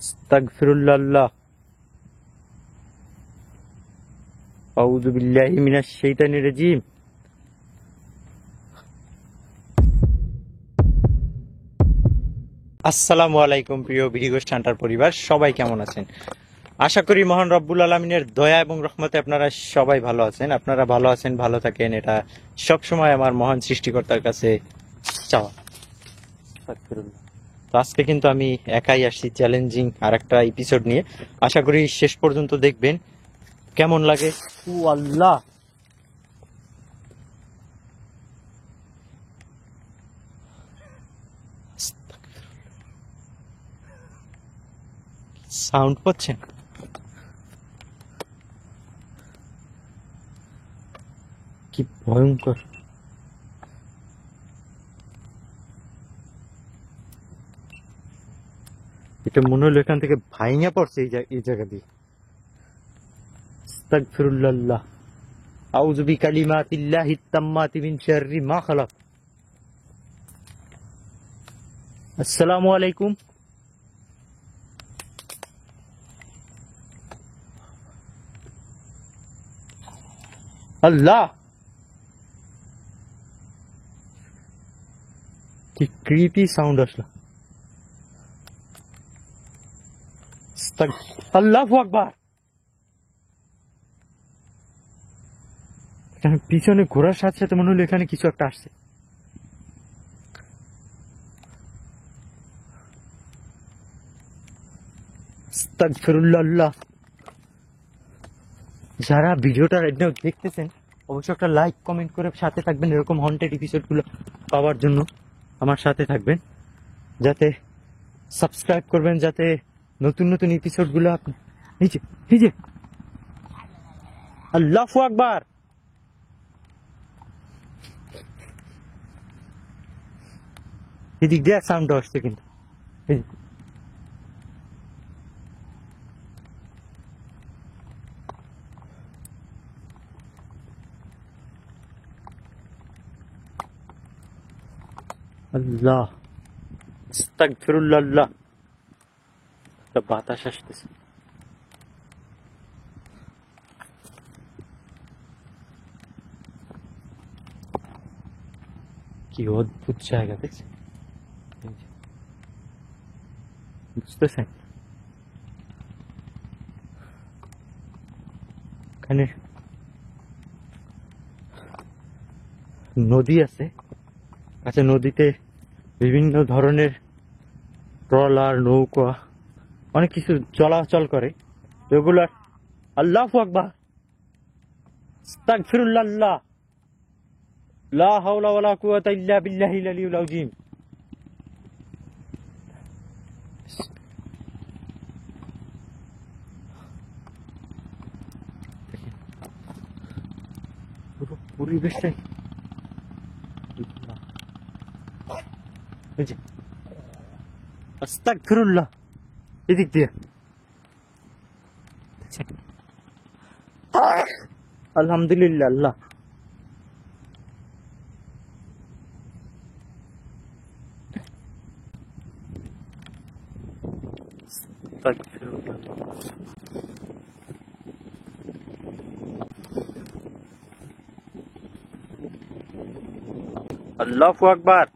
আস্তাগফিরুল্লাহ। আউযু বিল্লাহি মিনাশ শাইতানির রাজিম। আসসালামু আলাইকুম প্রিয় ভিডিগোস্ট হান্টার পরিবার, সবাই কেমন আছেন? আশা করি মহান রব্বুল আলামিনের দয়া এবং রহমতে আপনারা সবাই ভালো আছেন। আপনারা ভালো আছেন, ভালো থাকেন, এটা সবসময় আমার মহান সৃষ্টিকর্তার কাছে চাওয়া। তো আজকে কিন্তু আমি একাই আসছি চ্যালেঞ্জিং আর একটা এপিসোড নিয়ে। আশা করি শেষ পর্যন্ত দেখবেন, কেমন লাগে। ও আল্লাহ, সাউন্ড পাচ্ছেন? কি ভয়ঙ্কর! এটা মনে হলো এখান থেকে ভাইঙা পড়ছে এই জায়গা দিয়ে। আস্তাগফিরুল্লাহ। আউযু বিকালিমাতিল্লাহিত তাম্মাতি মিন শাররি মা খালাক। আসসালামু আলাইকুম। আল্লাহ, কি ক্রিপি সাউন্ড আসলো। আল্লাহু আকবার। পিছনে ঘোরার সাথে সাথে মনে হলো এখানে কিছু একটা আসছে। আস্তাগফিরুল্লাহ। যারা ভিডিওটা দেখতেছেন অবশ্যই একটা লাইক কমেন্ট করে সাথে থাকবেন, এরকম হন্টেড এপিসোড গুলো পাওয়ার জন্য আমার সাথে থাকবেন, যাতে সাবস্ক্রাইব করবেন, যাতে নতুন নতুন এপিসোড গুলো আপনি এই যে আল্লাহু আকবার। এদিক দিয়ে সাউন্ড আসছে কিন্তু। আল্লাহ, আস্তাগফিরুল্লাহ। একটা বাতাস আসতেছে। কি অদ্ভুত জায়গা দেখছেন, বুঝতেছেন? এখানে নদী আছে, আচ্ছা নদীতে বিভিন্ন ধরনের ট্রলার, নৌকা, অনেক কিছু চলাচল করে, যেগুলো আল্লাহু আকবার। আস্তাগফিরুল্লাহ। লা হাওলা ওয়ালা কুওয়াতা ইল্লা বিল্লাহিল আলিয়্যিল আযীম। পুরো পরিবেশটাই আস্তাগফিরুল্লাহ। এদিক দিয়ে আলহামদুলিল্লাহ। আল্লাহ, আল্লাহু আকবার।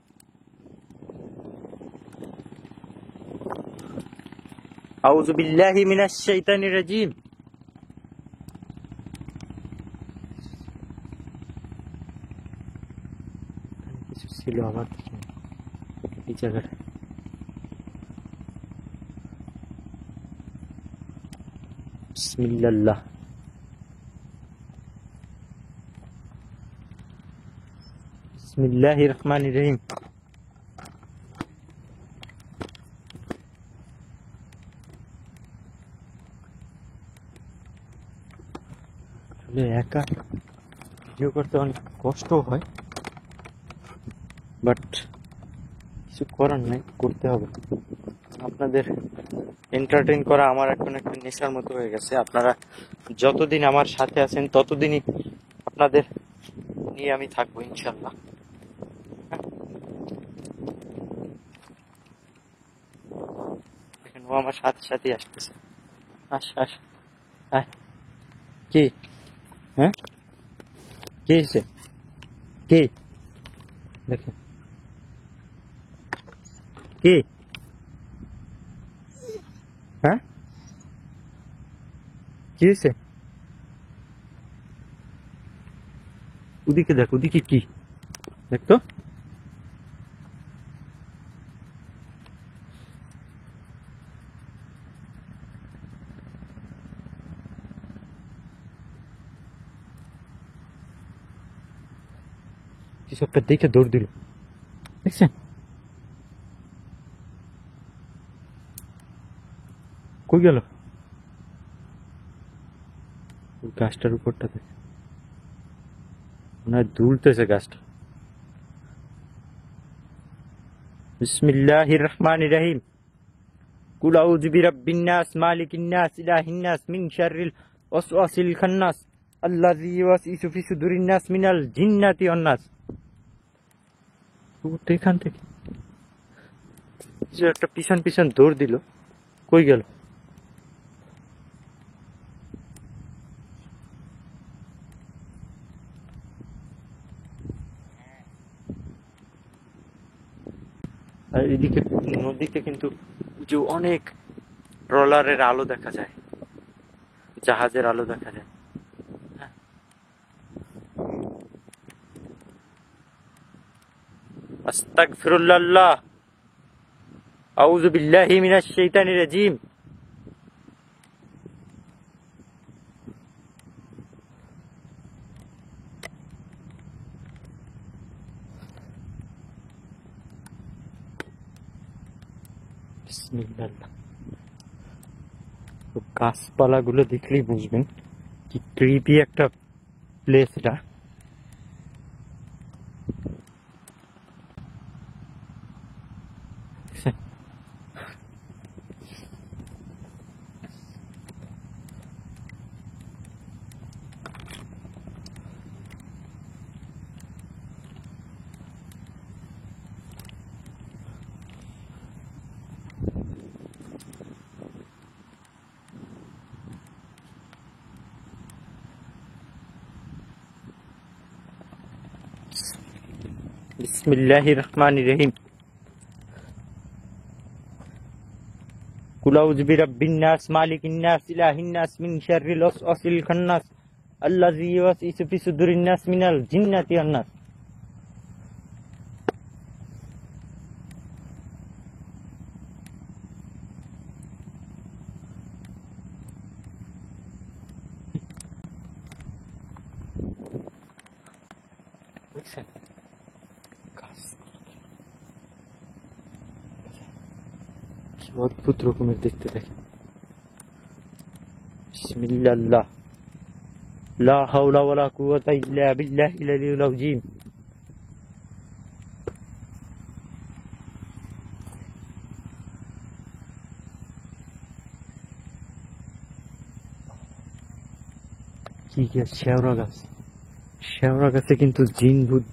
আউযু বিল্লাহি মিনাশ শাইতানির রাজিম। কিছু ছিল আবার এই জায়গাটা। বিসমিল্লাহ। বিসমিল্লাহির রহমানির রহিম। একা ভিডিও করতে অনেক কষ্ট হয়, বাট কিছু করার নাই, করতে হবে। আপনাদের এন্টারটেইন করা আমার এখন একটা নেশার মতো হয়ে গেছে। আপনারা যতদিন আমার সাথে আছেন ততদিনই আপনাদের নিয়ে আমি থাকবো ইনশাল্লাহ। ও আমার সাথে সাথে আসতেছে। আস আস, আয়। কি? হ্যাঁ, কি হয়েছে? কি? দেখে কি? হ্যাঁ, কি হয়েছে? ওদিকে দেখ, ওদিকে কি দেখতো? কিছু একটা দেখে দৌড় দিল, দেখছেন? কই গেল? ওই গাছটার উপরটা দেখ, মনে হয় দুলতেছে গাছটা। বিসমিল্লাহির রহমানির রহিম। কুল আউযু বিরাব্বিন নাস, মালিকিন নাস, ইলাহিন নাস, মিন শাররিল ওয়াসওয়াসিল খান্নাস, আল্লাযী ইউওয়াসউিসু ফি সুদুরিন নাস মিনাল জিন্নাতি ওয়ান নাস। তো এখান থেকে কিছু একটা পিছন পিছন দৌড় দিল, কই গেল? আর এদিকে নদীতে কিন্তু যে অনেক ট্রলারের আলো দেখা যায়, জাহাজের আলো দেখা যায়। আস্তাগফিরুল্লাহ, আউযু বিল্লাহি মিনাশ শাইতানির রাজিম। বিসমিল্লাহ। তো গাছপালা গুলো দেখলেই বুঝবেন কি ক্রিপি একটা প্লেস এটা। বিসমিল্লাহির রহমানির রহিম। কুল আউযু বিরাব্বিন নাস, মালিকিন নাস, ইলাহিন নাস, মিন শাররিল ওয়াসওয়াসিল খান্নাস, আল্লাযী ইউওয়াসউিসু ফি সুদুরিন নাস মিনাল জিন্নাতি ওয়ান নাস। দেখছেন? গাছ কি অদ্ভুত রকমের দেখতে, দেখেন। বিসমিল্লাহ, লা হাওলা ওয়ালা কুওয়াতা ইল্লা বিল্লাহিল আলিয়্যিল আযীম। কি গাছ? শেওড়া গাছ। শেওড়া গাছে কিন্তু জিন ভূত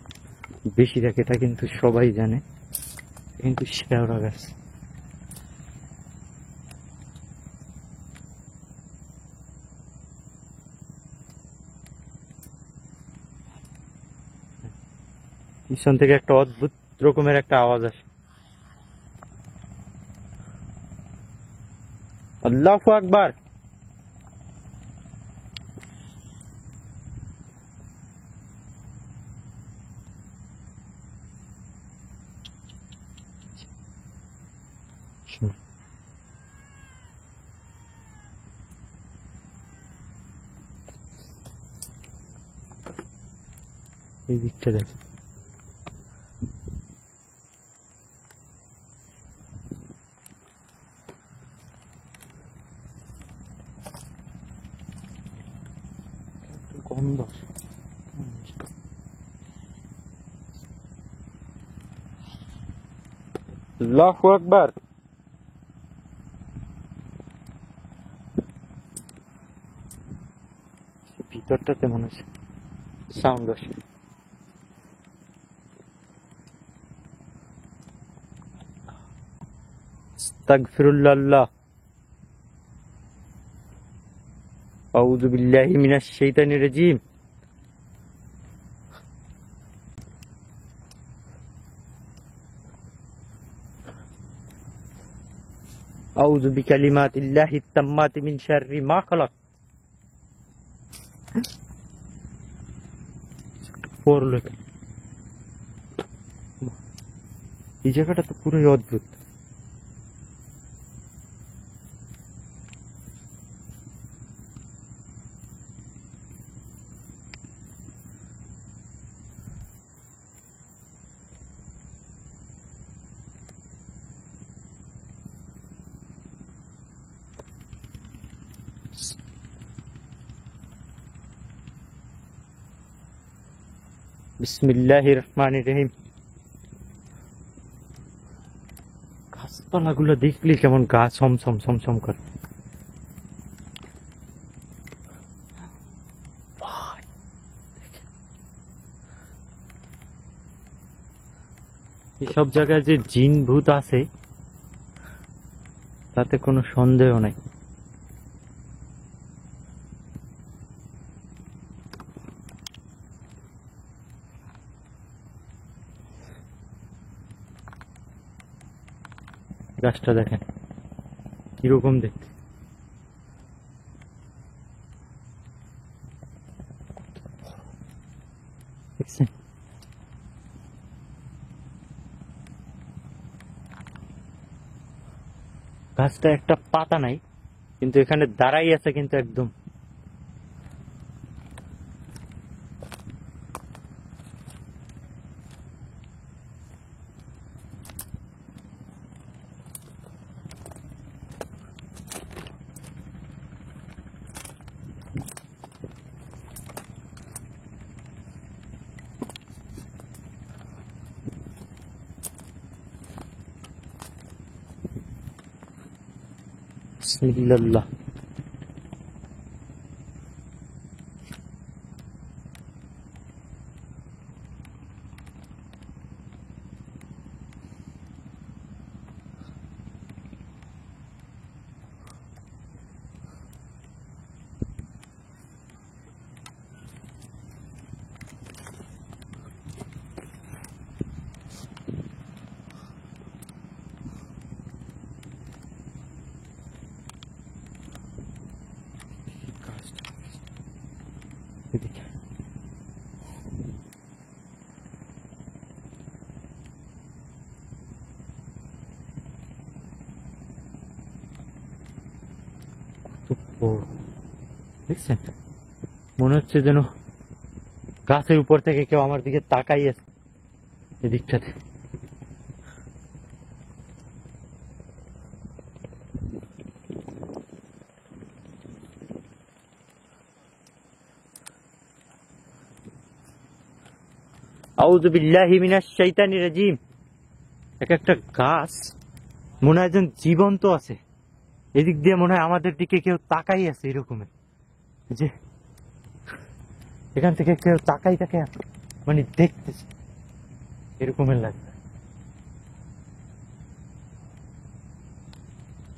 বেশি থাকে, এটা কিন্তু সবাই জানে, কিন্তু শেওড়া গাছ। পিছন থেকে একটা অদ্ভুত রকমের একটা আওয়াজ আসে। আল্লাহু আকবার। এই দিকটা দেখ, গন্ধ। আল্লাহু আকবার। ভিতরটাতে মনে হচ্ছে সাউন্ড আসে। আস্তাগফিরুল্লাহ। আউযু বিল্লাহি মিনাশ শাইতানির রাজিম। আউযু বিকালিমাতিল্লাহিত তাম্মাতি মিন শাররি মা খালাক। পড়লো এই জায়গাটা তো পুরোই অদ্ভুত। বিসমিল্লাহির রহমানির রহিম। গাছপালাগুলো দেখলে কেমন গা ছমছম ছমছম করে। এসব জায়গায় যে জিন ভূত আছে তাতে কোনো সন্দেহ নাই। গাছটা দেখেন কিরকম দেখতে। দেখছেন গাছটা একটা পাতা নাই, কিন্তু এখানে দাঁড়াই আছে কিন্তু একদম। বিসমিল্লাহ। এদিকে কত বড় দেখছেন, মনে হচ্ছে যেন গাছের উপর থেকে কেউ আমার দিকে তাকাই আছে এদিকটাতে। আউযু বিল্লাহি মিনাশ শাইতানির রাজিম। এক একটা গাছ মনে হয় যেন জীবন্ত আছে, এদিক দিয়ে মনে হয় আমাদের দিকে কেউ তাকাই আছে এরকমের, যে এখান থেকে কেউ তাকাই তাকে মানে দেখতেছে এরকমের লাগবে।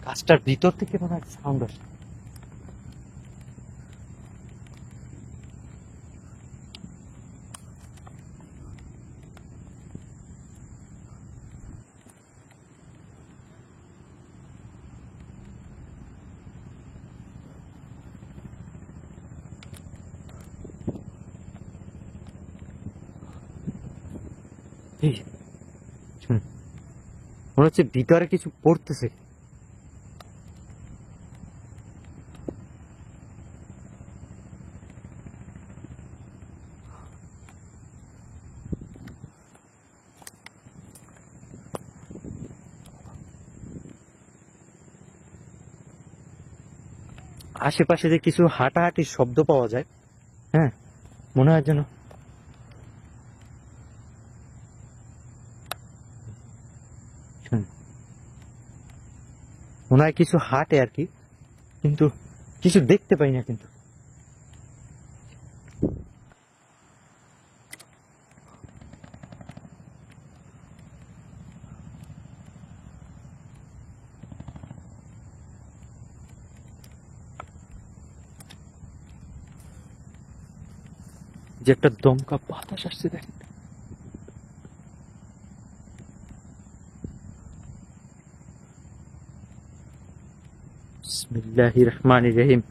গাছটার ভিতর থেকে মনে হয় সাউন্ড আসে। এই শুনুন, মনে হচ্ছে ভিতরে কিছু পড়তেছে। আশেপাশে যে কিছু হাঁটাহাঁটির শব্দ পাওয়া যায়, হ্যাঁ মনে হয় যেন মনে হয় কিছু হাঁটে আর কি, কিন্তু কিছু দেখতে পাই না। কিন্তু যে একটা দমকা বাতাস আসছে দেখেন। বিসমিল্লাহির রহমানির রহিম।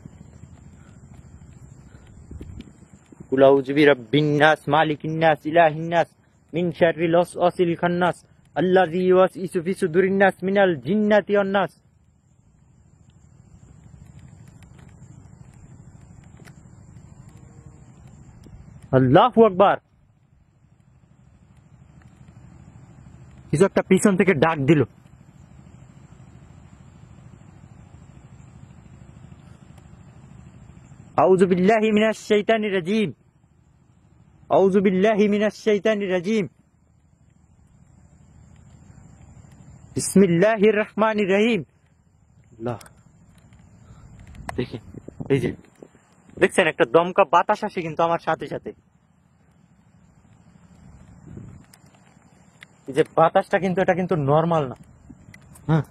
কুল আউযু বিরাব্বিন নাস মালিকিন নাস ইলাহিন নাস মিন শাররিল ওয়াসওয়াসিল খান্নাস আল্লাযী ইউওয়াসওয়িসু ফি সুদুরিন নাস মিনাল জিন্নাতি ওয়ান নাস। আল্লাহু আকবার। কিছু একটা পিছন থেকে ডাক দিল। আউযু বিল্লাহি মিনাশ শাইতানির রাজীম। আউযু বিল্লাহি মিনাশ শাইতানির রাজীম। বিসমিল্লাহির রহমানির রহিম। আল্লাহ, দেখেন এই যে দেখছেন একটা দমকা বাতাস আসে কিন্তু আমার সাথে সাথে। এই যে বাতাসটা কিন্তু এটা কিন্তু নরমাল না। হ্যাঁ,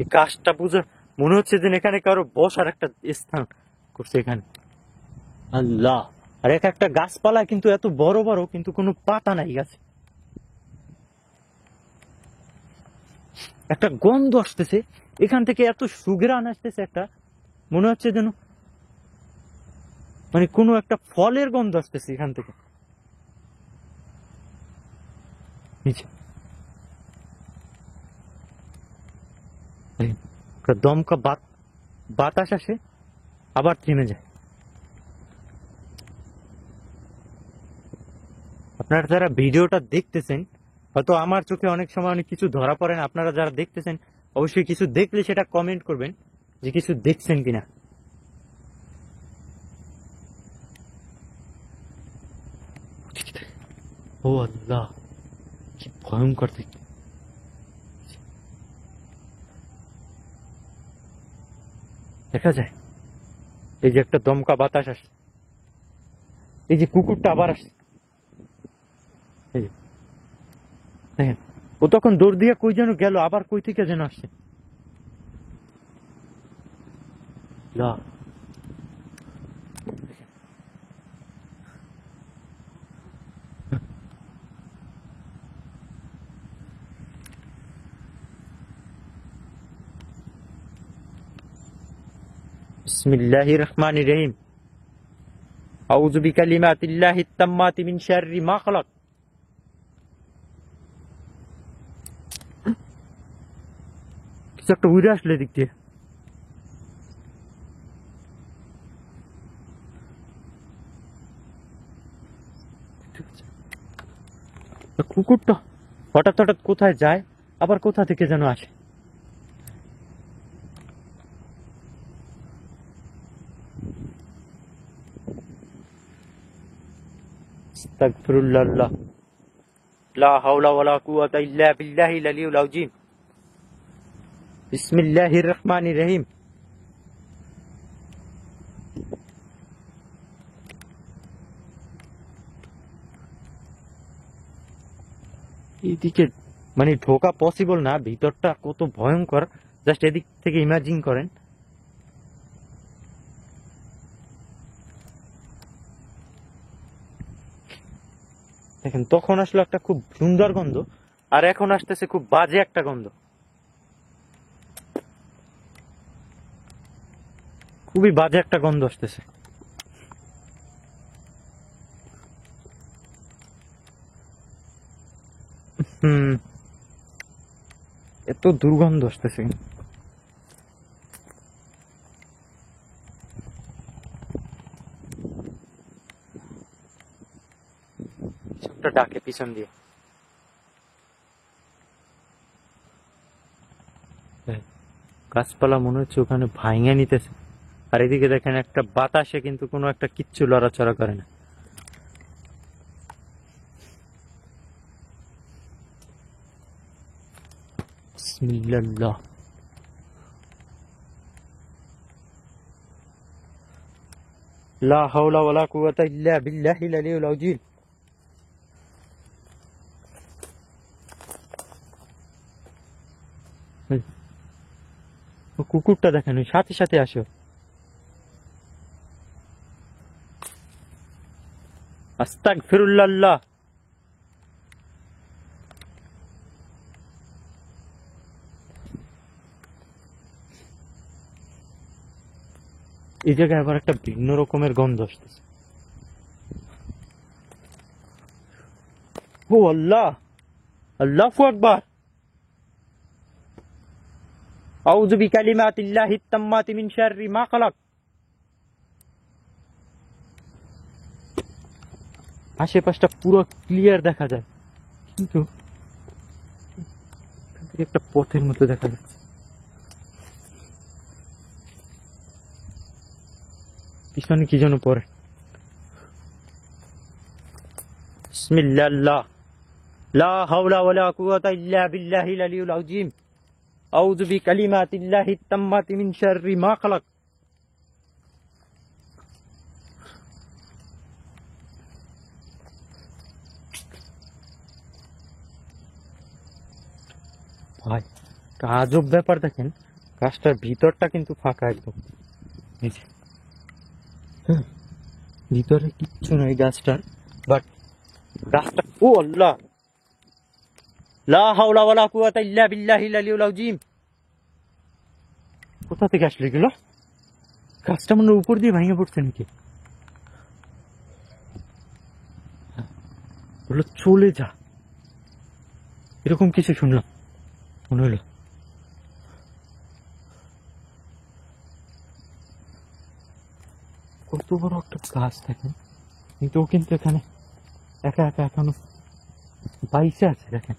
এই গাছটা বুঝে মনে হচ্ছে যে এখানে কারো বসার একটা স্থান করছে এখানে। আল্লাহ, আর এক একটা গাছপালা কিন্তু এত বড় বড় কিন্তু কোনো পাতা নাই গাছে। একটা গন্ধ আসতেছে এখান থেকে, এত সুঘ্রাণ আসতেছে একটা, মনে হচ্ছে যেন মানে কোনো একটা ফলের গন্ধ আসতেছে এখান থেকে। দমকা বাতাস আসে আবার থেমে যায়। আপনারা যারা ভিডিওটা দেখতেছেন, হয়তো আমার চোখে অনেক সময় অনেক কিছু ধরা পড়ে না, আপনারা যারা দেখতেছেন অবশ্যই কিছু দেখলে সেটা কমেন্ট করবেন যে কিছু দেখছেন কিনা। ও আল্লাহ, কি ভয়ঙ্কর দেখতে। দেখা যায় এই যে একটা দমকা বাতাস আসে, এই যে কুকুরটা আবার আসছে, এই যে দেখেন ও তখন দৌড় দিয়ে কই যেন গেল, আবার কই থেকে যেন আসছে। বিসমিল্লাহির রহমানির রহিম। আউযু বিকালিমাতিল্লাহিত তাম্মাতি মিন শাররি মা খালাক। কিছু একটা উড়ে আসলে দিক দিয়ে। কুকুরটা হঠাৎ হঠাৎ কোথায় যায়, আবার কোথা থেকে যেন আসে। আস্তাগফিরুল্লাহ, লা হাওলা ওয়ালা কুওয়াতা ইল্লা বিল্লাহিল আলিয়্যিল আযীম। বিসমিল্লাহির রহমানির রহিম। এদিকে মানে ঢোকা পসিবল না, ভিতরটা কত ভয়ঙ্কর জাস্ট এদিক থেকে ইমাজিন করেন। দেখেন তখন আসলে একটা খুব সুন্দর গন্ধ, আর এখন আসতেছে খুব বাজে একটা গন্ধ, খুবই বাজে একটা গন্ধ আসতেছে। এত দুর্গন্ধ আসতেছে। ডাকে পিছন দিয়ে, গাছপালা মনে হচ্ছে ওখানে ভাঙে নিতেছে, আর এদিকে দেখেন একটা বাতাসে কিন্তু কোনো একটা কিচ্ছু লড়াচড়া করে না। বিসমিল্লাহ, লা হাওলা ওয়ালা কুওয়াতা ইল্লা বিল্লাহিল আলিয়্যিল আযীম। কুকুরটা দেখেন সাথে সাথে আসো। আস্তাগফিরুল্লাহ। এই জায়গায় আবার একটা ভিন্ন রকমের গন্ধ আসতেছে। ও আল্লাহ, আল্লাহু আকবার। আউযু বিকালিমাতিল্লাহিত তাম্মাতি মিন শাররি মা খালাক। আশেপাশটা পুরো ক্লিয়ার দেখা যায়, কিন্তু এখান থেকে একটা পথের মতো দেখা যাচ্ছে। পিছনে কি যেন পড়ে। বিসমিল্লাহ, লা হাওলা ওয়ালা কুওয়াতা ইল্লা বিল্লাহিল আলিয়্যিল আযীম। আউযু বিকালিমাতিল্লাহিত তাম্মাতি মিন শাররি মা খালাক। ভাই, আজব ব্যাপার দেখেন, গাছটার ভিতরটা কিন্তু ফাঁকা একদম। এই যে, ভিতরে কিচ্ছু নাই গাছটার, বাট গাছটা, ও আল্লাহ, লা হাওলা ওয়ালা কুওয়াতা ইল্লা বিল্লাহিল আলিয়্যিল আযীম। কোথা থেকে আসলে এগুলো? গাছটা মনে হয় উপর দিয়ে ভেঙে পড়ছে নাকি? বললো চলে যা, এরকম কিছু শুনলাম মনে হলো। কত বড় একটা গাছ দেখেন, কিন্তু ও কিন্তু এখানে একা একা এখনো বাইসে আছে দেখেন।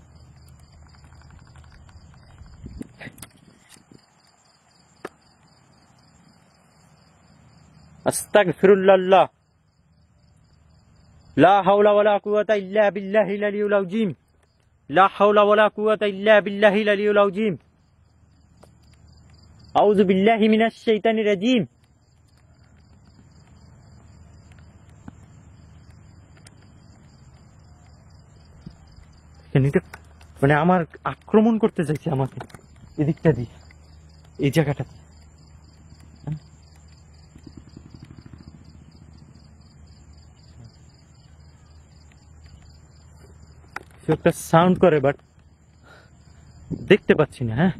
আস্তাগফিরুল্লাহ, লা হাওলা ওয়ালা কুওয়াতা ইল্লা বিল্লাহিল আলিয়্যিল আযীম। লা হাওলা ওয়ালা কুওয়াতা ইল্লা বিল্লাহিল আলিয়্যিল আযীম। আউযু বিল্লাহি মিনাশ শাইতানির রাজীম। মানে আমার আক্রমণ করতে চাইছে আমাকে এদিকটা দিয়ে, এই জায়গাটা। একটা সাউন্ড করে, বাট দেখতে পাচ্ছি না। হ্যাঁ,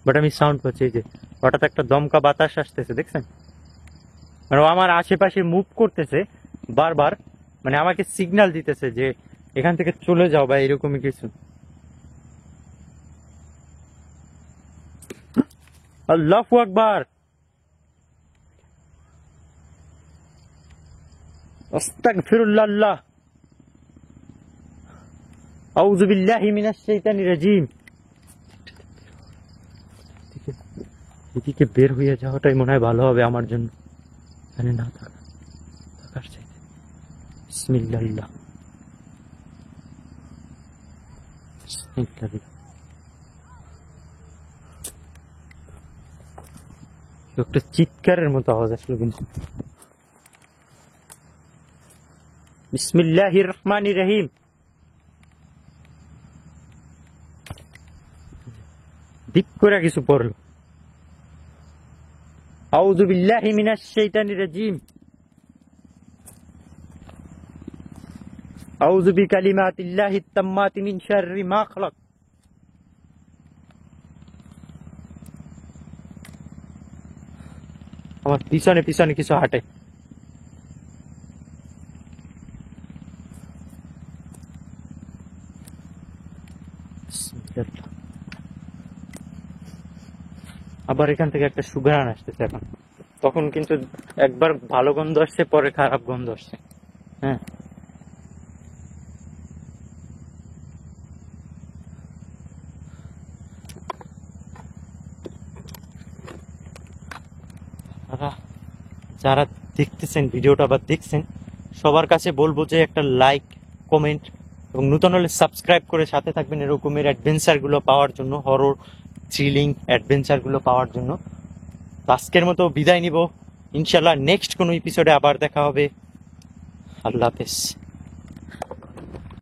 বাট আমি সাউন্ড পাচ্ছি। এই যে হঠাৎ একটা দমকা বাতাস আসতেছে, দেখছেন? মানে ও আমার আশেপাশে মুভ করতেছে বারবার, মানে আমাকে সিগন্যাল দিতেছে যে এখান থেকে চলে যাও বা এরকমই কিছু। আল্লাহু আকবার। আস্তাগফিরুল্লাহ, আউযু বিল্লাহি মিনাশ শাইতানির রাজীম। এদিকে বের হয়ে যাওয়াটাই মনে হয় ভালো হবে আমার জন্য, এখানে না থাকার চাইতে। বিসমিল্লাহ, একটা চিৎকারের মতো আওয়াজ আসলো কিন্তু। বিসমিল্লাহির রহমানির রহিম। দিক করে কিছু পড়লো। আউযু বিল্লাহি মিনাশ শাইতানির রাজীম। আউযু বিকালিমাতিল্লাহিত তাম্মাতি মিন শাররি মা খালাক। আমার পিছনে পিছনে কিছু হাঁটে। আবার এখান থেকে একটা সুঘ্রাণ আসতেছে এখন। তখন কিন্তু একবার ভালো গন্ধ আসছে, পরে খারাপ গন্ধ আসছে। হ্যাঁ, যারা দেখতেছেন ভিডিওটা বা দেখছেন, সবার কাছে বলবো যে একটা লাইক, কমেন্ট এবং নতুন হলে সাবস্ক্রাইব করে সাথে থাকবেন এরকমের অ্যাডভেঞ্চারগুলো পাওয়ার জন্য, হরর থ্রিলিং অ্যাডভেঞ্চারগুলো পাওয়ার জন্য। তো আজকের মতো বিদায় নিব, ইনশাল্লাহ নেক্সট কোনো এপিসোডে আবার দেখা হবে। আল্লাহ হাফেজ।